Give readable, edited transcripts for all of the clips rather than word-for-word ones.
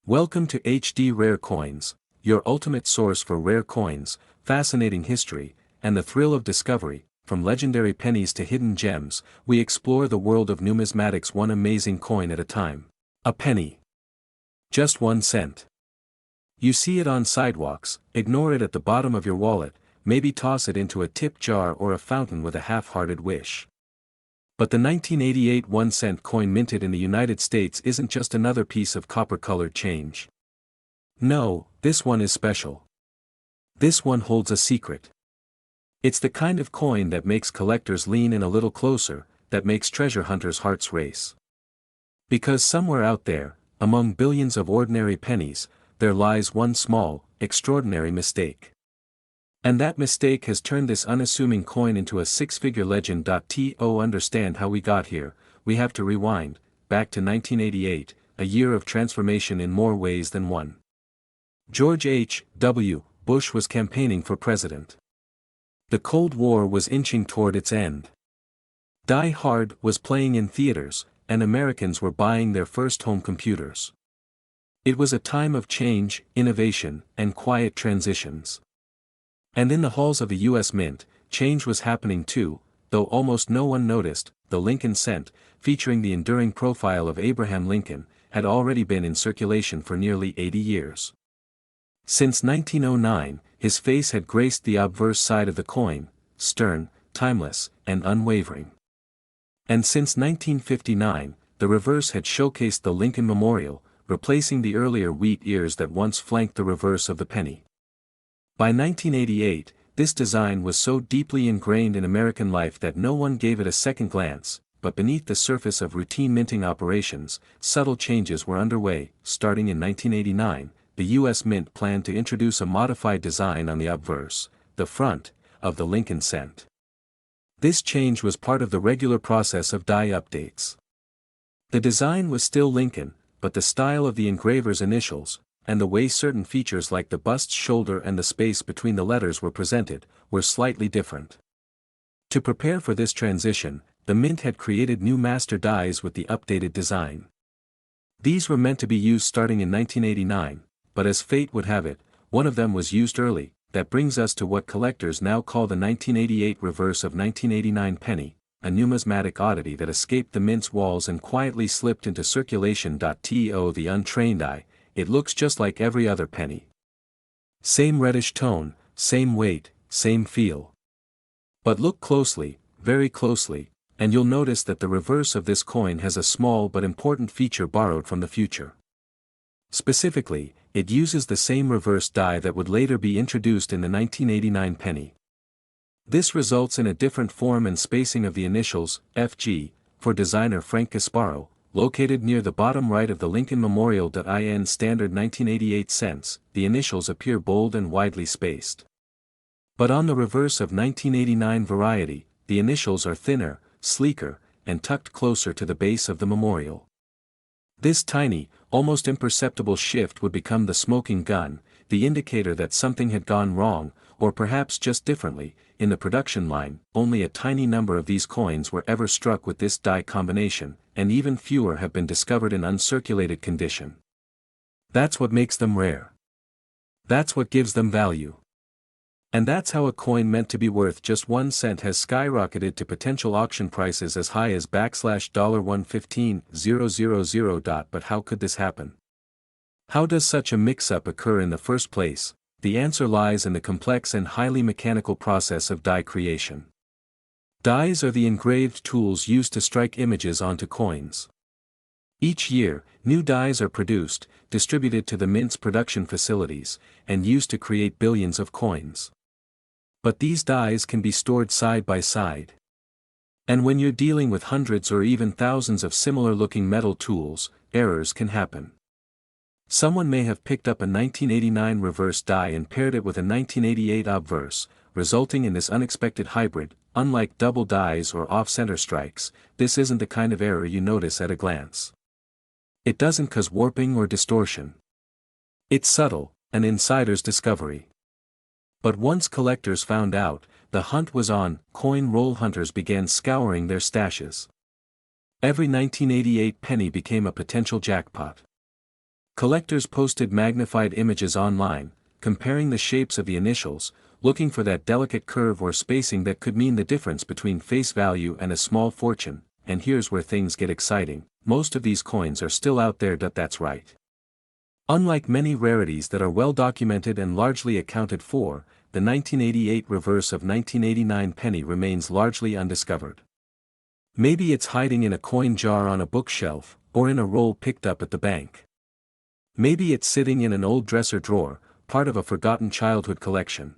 Welcome to HD Rare Coins, your ultimate source for rare coins, fascinating history, and the thrill of discovery. From legendary pennies to hidden gems, we explore the world of numismatics one amazing coin at a time. A penny. Just 1 cent. You see it on sidewalks, ignore it at the bottom of your wallet, maybe toss it into a tip jar or a fountain with a half-hearted wish. But the 1988 1-cent coin minted in the United States isn't just another piece of copper-colored change. No, this one is special. This one holds a secret. It's the kind of coin that makes collectors lean in a little closer, that makes treasure hunters' hearts race. Because somewhere out there, among billions of ordinary pennies, there lies one small, extraordinary mistake. And that mistake has turned this unassuming coin into a six-figure legend. To understand how we got here, we have to rewind, back to 1988, a year of transformation in more ways than one. George H.W. Bush was campaigning for president. The Cold War was inching toward its end. Die Hard was playing in theaters, and Americans were buying their first home computers. It was a time of change, innovation, and quiet transitions. And in the halls of the U.S. Mint, change was happening too, though almost no one noticed. The Lincoln cent, featuring the enduring profile of Abraham Lincoln, had already been in circulation for nearly 80 years. Since 1909, his face had graced the obverse side of the coin, stern, timeless, and unwavering. And since 1959, the reverse had showcased the Lincoln Memorial, replacing the earlier wheat ears that once flanked the reverse of the penny. By 1988, this design was so deeply ingrained in American life that no one gave it a second glance, but beneath the surface of routine minting operations, subtle changes were underway. Starting in 1989, the U.S. Mint planned to introduce a modified design on the obverse, the front, of the Lincoln cent. This change was part of the regular process of die updates. The design was still Lincoln, but the style of the engraver's initials, and the way certain features like the bust's shoulder and the space between the letters were presented, were slightly different. To prepare for this transition, the Mint had created new master dies with the updated design. These were meant to be used starting in 1989, but as fate would have it, one of them was used early. That brings us to what collectors now call the 1988 reverse of 1989 penny, a numismatic oddity that escaped the Mint's walls and quietly slipped into circulation. To the untrained eye, it looks just like every other penny. Same reddish tone, same weight, same feel. But look closely, very closely, and you'll notice that the reverse of this coin has a small but important feature borrowed from the future. Specifically, it uses the same reverse die that would later be introduced in the 1989 penny. This results in a different form and spacing of the initials, FG, for designer Frank Gasparo, located near the bottom right of the Lincoln Memorial. In standard 1988 cents, the initials appear bold and widely spaced. But on the reverse of 1989 variety, the initials are thinner, sleeker, and tucked closer to the base of the memorial. This tiny, almost imperceptible shift would become the smoking gun, the indicator that something had gone wrong, or perhaps just differently. In the production line, only a tiny number of these coins were ever struck with this die combination, and even fewer have been discovered in uncirculated condition. That's what makes them rare. That's what gives them value. And that's how a coin meant to be worth just 1 cent has skyrocketed to potential auction prices as high as $115,000. But how could this happen? How does such a mix-up occur in the first place? The answer lies in the complex and highly mechanical process of die creation. Dies are the engraved tools used to strike images onto coins. Each year, new dies are produced, distributed to the Mint's production facilities, and used to create billions of coins. But these dies can be stored side by side. And when you're dealing with hundreds or even thousands of similar-looking metal tools, errors can happen. Someone may have picked up a 1989 reverse die and paired it with a 1988 obverse, resulting in this unexpected hybrid. Unlike double dies or off-center strikes, this isn't the kind of error you notice at a glance. It doesn't cause warping or distortion. It's subtle, an insider's discovery. But once collectors found out, the hunt was on. Coin roll hunters began scouring their stashes. Every 1988 penny became a potential jackpot. Collectors posted magnified images online, comparing the shapes of the initials, looking for that delicate curve or spacing that could mean the difference between face value and a small fortune. And here's where things get exciting: most of these coins are still out there. That's right. Unlike many rarities that are well documented and largely accounted for, the 1988 reverse of 1989 penny remains largely undiscovered. Maybe it's hiding in a coin jar on a bookshelf, or in a roll picked up at the bank. Maybe it's sitting in an old dresser drawer, part of a forgotten childhood collection.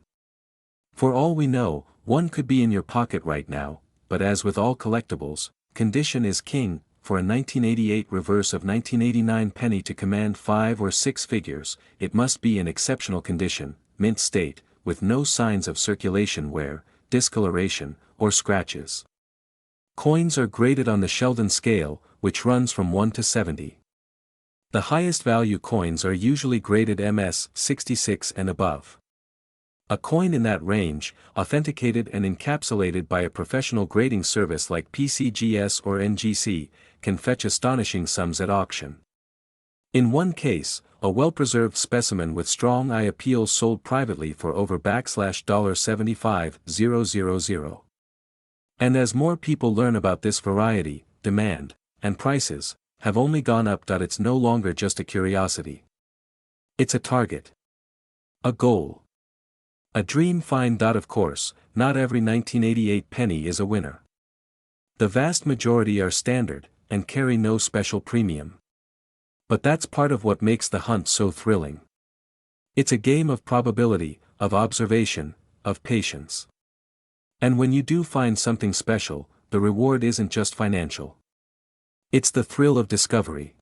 For all we know, one could be in your pocket right now, but as with all collectibles, condition is king. For a 1988 reverse of 1989 penny to command 5 or 6 figures, it must be in exceptional condition, mint state, with no signs of circulation wear, discoloration, or scratches. Coins are graded on the Sheldon scale, which runs from 1 to 70. The highest value coins are usually graded MS 66 and above. A coin in that range, authenticated and encapsulated by a professional grading service like PCGS or NGC, can fetch astonishing sums at auction. In one case, a well-preserved specimen with strong eye appeal sold privately for over $75,000. And as more people learn about this variety, demand, and prices, have only gone up. It's no longer just a curiosity. It's a target. A goal. A dream find. Of course, not every 1988 penny is a winner. The vast majority are standard, and carry no special premium. But that's part of what makes the hunt so thrilling. It's a game of probability, of observation, of patience. And when you do find something special, the reward isn't just financial. It's the thrill of discovery.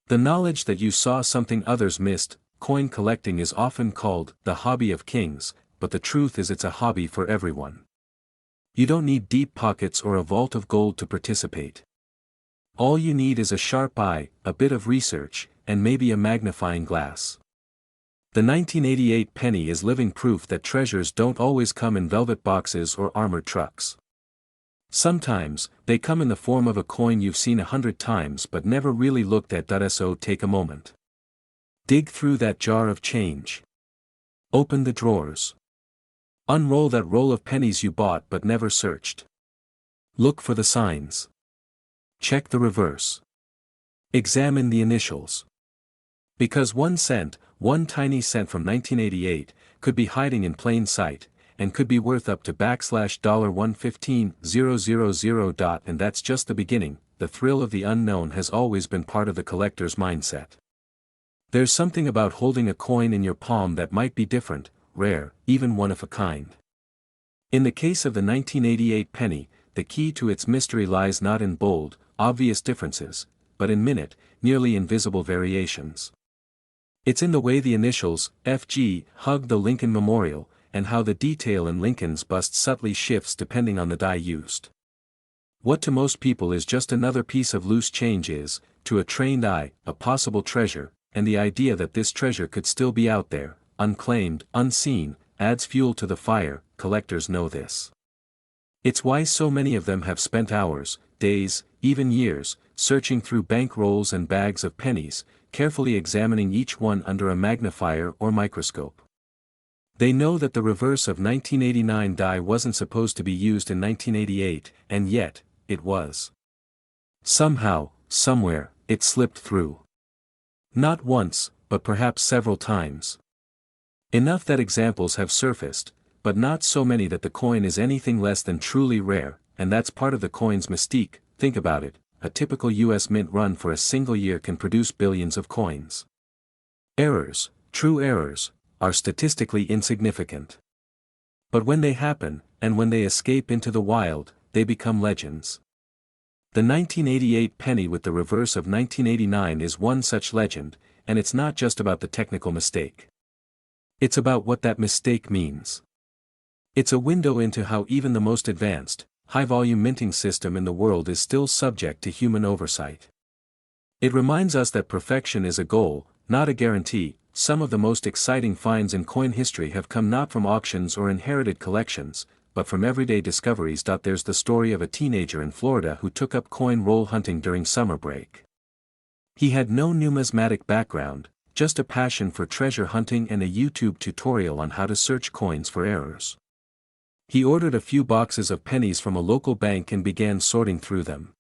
The knowledge that you saw something others missed. Coin collecting is often called the hobby of kings, but the truth is it's a hobby for everyone. You don't need deep pockets or a vault of gold to participate. All you need is a sharp eye, a bit of research, and maybe a magnifying glass. The 1988 penny is living proof that treasures don't always come in velvet boxes or armored trucks. Sometimes, they come in the form of a coin you've seen 100 times but never really looked at. So take a moment. Dig through that jar of change. Open the drawers. Unroll that roll of pennies you bought but never searched. Look for the signs. Check the reverse. Examine the initials. Because 1 cent, one tiny cent from 1988, could be hiding in plain sight, and could be worth up to $115,000. And that's just the beginning. The thrill of the unknown has always been part of the collector's mindset. There's something about holding a coin in your palm that might be different, rare, even one of a kind. In the case of the 1988 penny, the key to its mystery lies not in bold, obvious differences, but in minute, nearly invisible variations. It's in the way the initials, FG, hug the Lincoln Memorial, and how the detail in Lincoln's bust subtly shifts depending on the die used. What to most people is just another piece of loose change is, to a trained eye, a possible treasure, and the idea that this treasure could still be out there, unclaimed, unseen, adds fuel to the fire. Collectors know this. It's why so many of them have spent hours, days, even years, searching through bank rolls and bags of pennies, carefully examining each one under a magnifier or microscope. They know that the reverse of 1989 die wasn't supposed to be used in 1988, and yet, it was. Somehow, somewhere, it slipped through. Not once, but perhaps several times. Enough that examples have surfaced, but not so many that the coin is anything less than truly rare, and that's part of the coin's mystique. Think about it, a typical US mint run for a single year can produce billions of coins. Errors, true errors, are statistically insignificant. But when they happen, and when they escape into the wild, they become legends. The 1988 penny with the reverse of 1989 is one such legend, and it's not just about the technical mistake. It's about what that mistake means. It's a window into how even the most advanced, high-volume minting system in the world is still subject to human oversight. It reminds us that perfection is a goal, not a guarantee. Some of the most exciting finds in coin history have come not from auctions or inherited collections, but from everyday discoveries. There's the story of a teenager in Florida who took up coin roll hunting during summer break. He had no numismatic background, just a passion for treasure hunting and a YouTube tutorial on how to search coins for errors. He ordered a few boxes of pennies from a local bank and began sorting through them.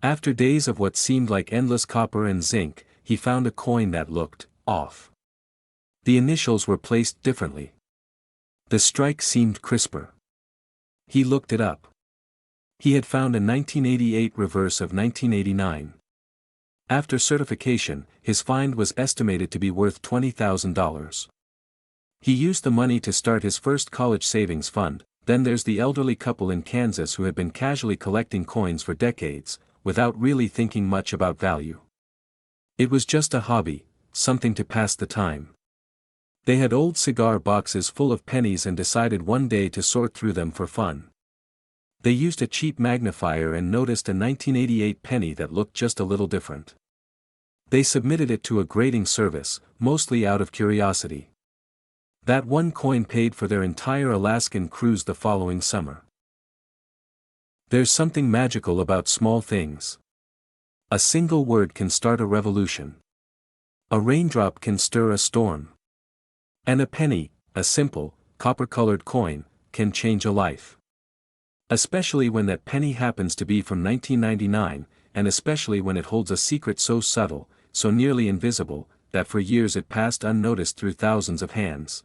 After days of what seemed like endless copper and zinc, he found a coin that looked off. The initials were placed differently. The strike seemed crisper. He looked it up. He had found a 1988 reverse of 1989. After certification, his find was estimated to be worth $20,000. He used the money to start his first college savings fund. Then there's the elderly couple in Kansas who had been casually collecting coins for decades, without really thinking much about value. It was just a hobby, something to pass the time. They had old cigar boxes full of pennies and decided one day to sort through them for fun. They used a cheap magnifier and noticed a 1988 penny that looked just a little different. They submitted it to a grading service, mostly out of curiosity. That one coin paid for their entire Alaskan cruise the following summer. There's something magical about small things. A single word can start a revolution. A raindrop can stir a storm. And a penny, a simple, copper-colored coin, can change a life. Especially when that penny happens to be from 1999, and especially when it holds a secret so subtle, so nearly invisible, that for years it passed unnoticed through thousands of hands.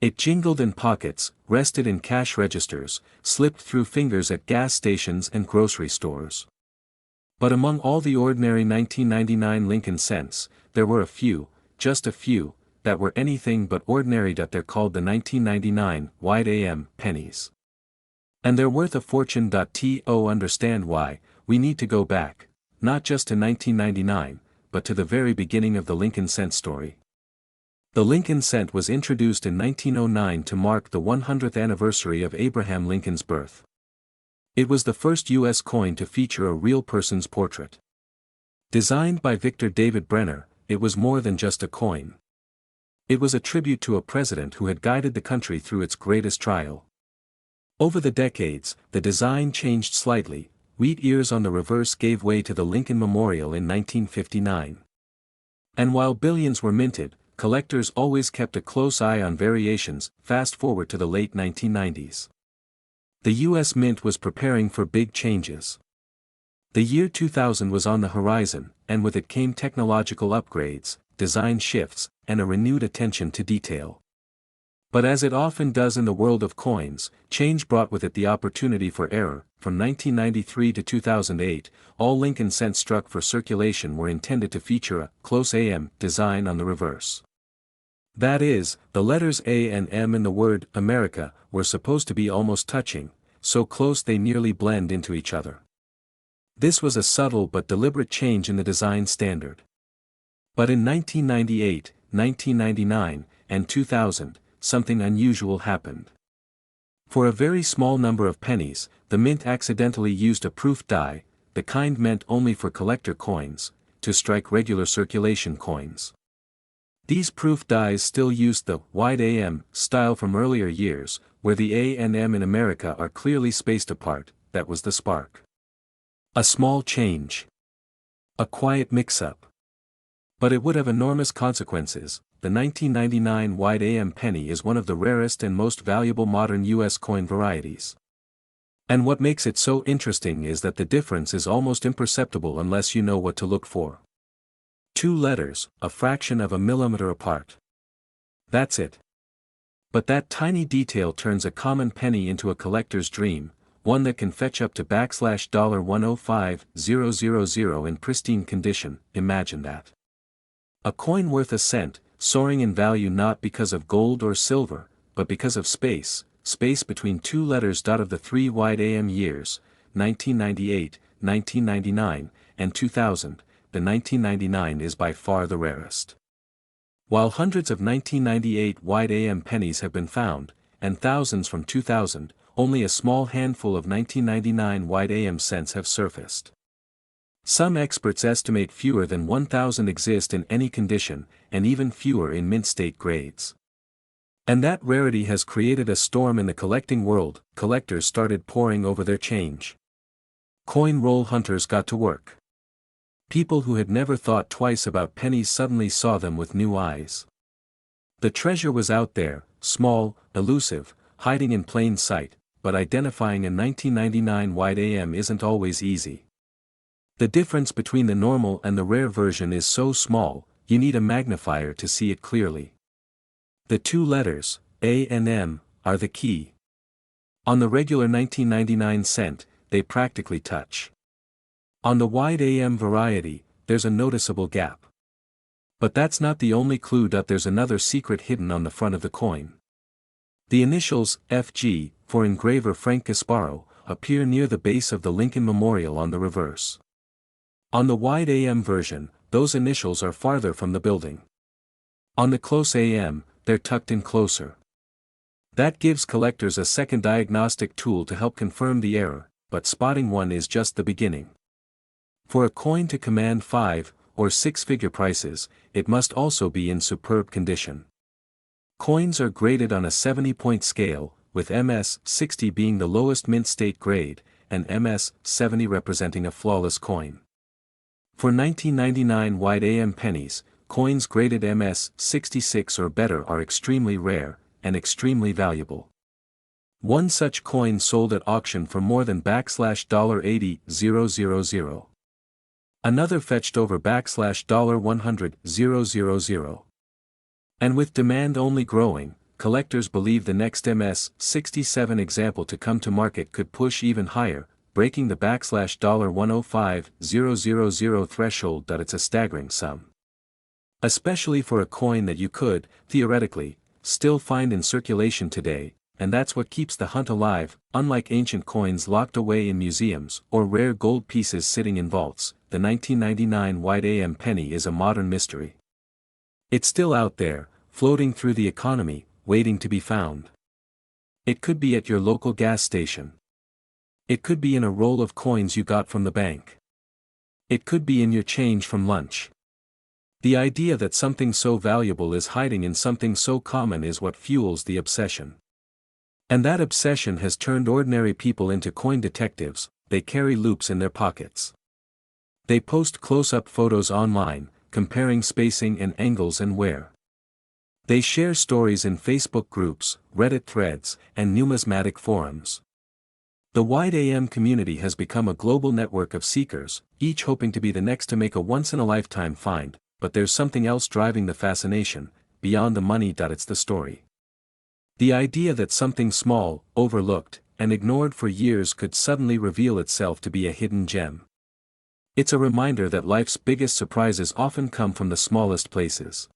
It jingled in pockets, rested in cash registers, slipped through fingers at gas stations and grocery stores. But among all the ordinary 1999 Lincoln cents, there were a few, just a few, that were anything but ordinary. They're called the 1999 wide AM pennies. And they're worth a fortune. To understand why, we need to go back, not just to 1999, but to the very beginning of the Lincoln cent story. The Lincoln cent was introduced in 1909 to mark the 100th anniversary of Abraham Lincoln's birth. It was the first U.S. coin to feature a real person's portrait. Designed by Victor David Brenner, it was more than just a coin. It was a tribute to a president who had guided the country through its greatest trial. Over the decades, the design changed slightly. Wheat ears on the reverse gave way to the Lincoln Memorial in 1959. And while billions were minted, collectors always kept a close eye on variations. Fast forward to the late 1990s. The U.S. Mint was preparing for big changes. The year 2000 was on the horizon, and with it came technological upgrades, design shifts, and a renewed attention to detail. But as it often does in the world of coins, change brought with it the opportunity for error. From 1993 to 2008, all Lincoln cents struck for circulation were intended to feature a close AM design on the reverse. That is, the letters A and M in the word America were supposed to be almost touching, so close they nearly blend into each other. This was a subtle but deliberate change in the design standard. But in 1998, 1999, and 2000, something unusual happened. For a very small number of pennies, the mint accidentally used a proof die, the kind meant only for collector coins, to strike regular circulation coins. These proof dies still used the wide AM style from earlier years, where the A and M in America are clearly spaced apart. That was the spark. A small change. A quiet mix-up. But it would have enormous consequences. The 1999 wide AM penny is one of the rarest and most valuable modern U.S. coin varieties. And what makes it so interesting is that the difference is almost imperceptible unless you know what to look for. 2 letters, a fraction of a millimeter apart. That's it. But that tiny detail turns a common penny into a collector's dream, one that can fetch up to $105,000 in pristine condition. Imagine that. A coin worth a cent, soaring in value not because of gold or silver, but because of space between 2 letters. Of the 3 wide AM years, 1998, 1999, and 2000, the 1999 is by far the rarest. While hundreds of 1998 wide AM pennies have been found, and thousands from 2000, only a small handful of 1999 wide AM cents have surfaced. Some experts estimate fewer than 1,000 exist in any condition, and even fewer in mint-state grades. And that rarity has created a storm in the collecting world. Collectors started poring over their change. Coin roll hunters got to work. People who had never thought twice about pennies suddenly saw them with new eyes. The treasure was out there, small, elusive, hiding in plain sight, but identifying a 1999 wide AM isn't always easy. The difference between the normal and the rare version is so small, you need a magnifier to see it clearly. The two letters, A and M, are the key. On the regular 1999 cent, they practically touch. On the wide AM variety, there's a noticeable gap. But that's not the only clue. There's another secret hidden on the front of the coin. The initials, FG, for engraver Frank Gasparo, appear near the base of the Lincoln Memorial on the reverse. On the wide AM version, those initials are farther from the building. On the close AM, they're tucked in closer. That gives collectors a second diagnostic tool to help confirm the error, but spotting one is just the beginning. For a coin to command 5- or 6-figure prices, it must also be in superb condition. Coins are graded on a 70-point scale, with MS 60 being the lowest mint state grade, and MS 70 representing a flawless coin. For 1999 wide AM pennies, coins graded MS 66 or better are extremely rare, and extremely valuable. One such coin sold at auction for more than $80,000. Another fetched over $100,000. And with demand only growing, collectors believe the next MS 67 example to come to market could push even higher, breaking the $105,000 threshold. It's a staggering sum. Especially for a coin that you could, theoretically, still find in circulation today, and that's what keeps the hunt alive. Unlike ancient coins locked away in museums or rare gold pieces sitting in vaults, the 1999 wide AM penny is a modern mystery. It's still out there, floating through the economy, waiting to be found. It could be at your local gas station. It could be in a roll of coins you got from the bank. It could be in your change from lunch. The idea that something so valuable is hiding in something so common is what fuels the obsession. And that obsession has turned ordinary people into coin detectives. They carry loupes in their pockets. They post close-up photos online, comparing spacing and angles and wear. They share stories in Facebook groups, Reddit threads, and numismatic forums. The wide AM community has become a global network of seekers, each hoping to be the next to make a once-in-a-lifetime find, but there's something else driving the fascination, beyond the money. It's the story. The idea that something small, overlooked, and ignored for years could suddenly reveal itself to be a hidden gem. It's a reminder that life's biggest surprises often come from the smallest places.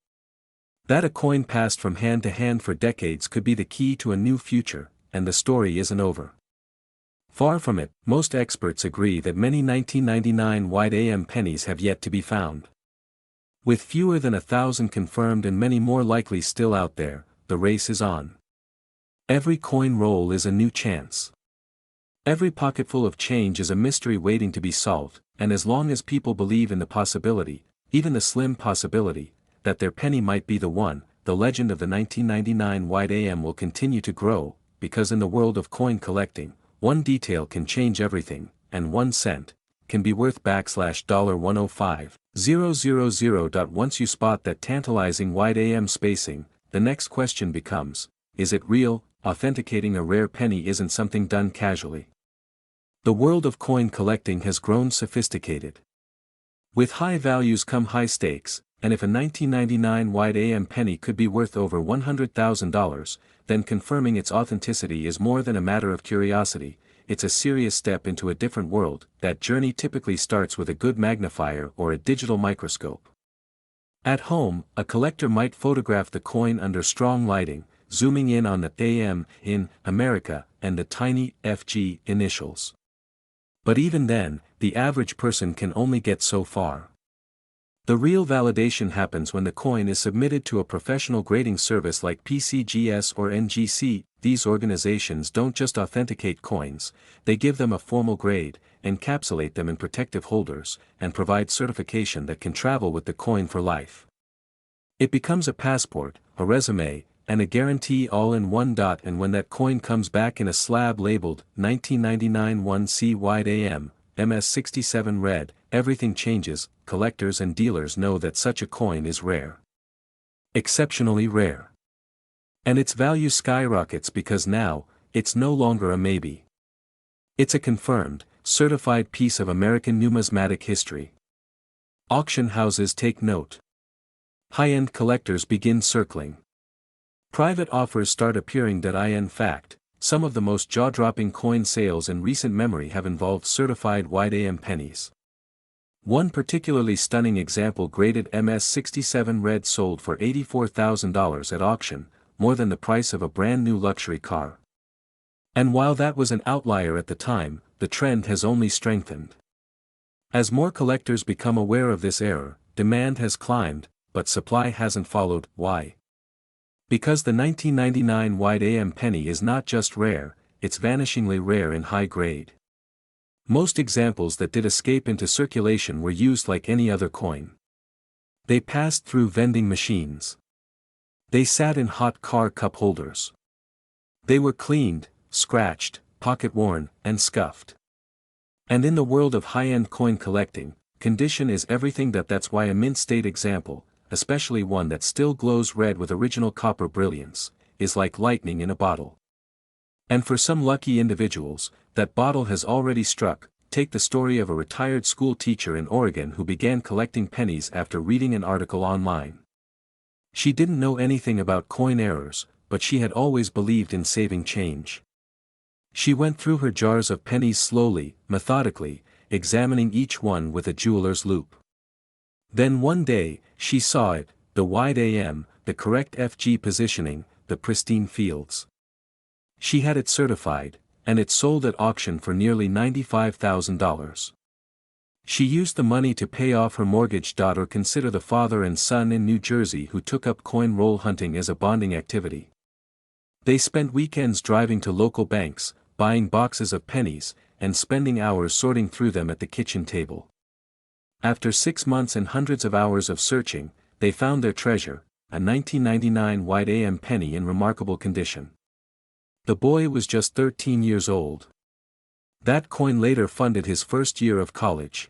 That a coin passed from hand to hand for decades could be the key to a new future, and the story isn't over. Far from it, most experts agree that many 1999 wide AM pennies have yet to be found. With fewer than 1,000 confirmed and many more likely still out there, the race is on. Every coin roll is a new chance. Every pocketful of change is a mystery waiting to be solved, and as long as people believe in the possibility, even the slim possibility, that their penny might be the one, the legend of the 1999 wide AM will continue to grow, because in the world of coin collecting, one detail can change everything, and 1 cent can be worth $105,000. Once you spot that tantalizing wide AM spacing, the next question becomes, is it real? Authenticating a rare penny isn't something done casually. The world of coin collecting has grown sophisticated. With high values come high stakes, and if a 1999 wide AM penny could be worth over $100,000, then confirming its authenticity is more than a matter of curiosity. It's a serious step into a different world. That journey typically starts with a good magnifier or a digital microscope. At home, a collector might photograph the coin under strong lighting, zooming in on the AM in America and the tiny FG initials. But even then, the average person can only get so far. The real validation happens when the coin is submitted to a professional grading service like PCGS or NGC. These organizations don't just authenticate coins, they give them a formal grade, encapsulate them in protective holders, and provide certification that can travel with the coin for life. It becomes a passport, a resume, and a guarantee all in one. And when that coin comes back in a slab labeled 1999 1C wide AM, MS-67 red, everything changes, collectors and dealers know that such a coin is rare. Exceptionally rare. And its value skyrockets because now, it's no longer a maybe. It's a confirmed, certified piece of American numismatic history. Auction houses take note. High-end collectors begin circling. Private offers start appearing. In fact, some of the most jaw-dropping coin sales in recent memory have involved certified wide AM pennies. One particularly stunning example, graded MS-67 red, sold for $84,000 at auction, more than the price of a brand new luxury car. And while that was an outlier at the time, the trend has only strengthened. As more collectors become aware of this error, demand has climbed, but supply hasn't followed. Why? Because the 1999 wide AM penny is not just rare, it's vanishingly rare in high grade. Most examples that did escape into circulation were used like any other coin. They passed through vending machines. They sat in hot car cup holders. They were cleaned, scratched, pocket-worn, and scuffed. And in the world of high-end coin collecting, condition is everything. That's why a mint-state example, especially one that still glows red with original copper brilliance, is like lightning in a bottle. And for some lucky individuals, that bottle has already struck. Take the story of a retired school teacher in Oregon who began collecting pennies after reading an article online. She didn't know anything about coin errors, but she had always believed in saving change. She went through her jars of pennies slowly, methodically, examining each one with a jeweler's loupe. Then one day, she saw it, the wide AM, the correct FG positioning, the pristine fields. She had it certified, and it sold at auction for nearly $95,000. She used the money to pay off her mortgage. Or consider the father and son in New Jersey who took up coin roll hunting as a bonding activity. They spent weekends driving to local banks, buying boxes of pennies, and spending hours sorting through them at the kitchen table. After 6 months and hundreds of hours of searching, they found their treasure, a 1999 wide AM penny in remarkable condition. The boy was just 13 years old. That coin later funded his first year of college.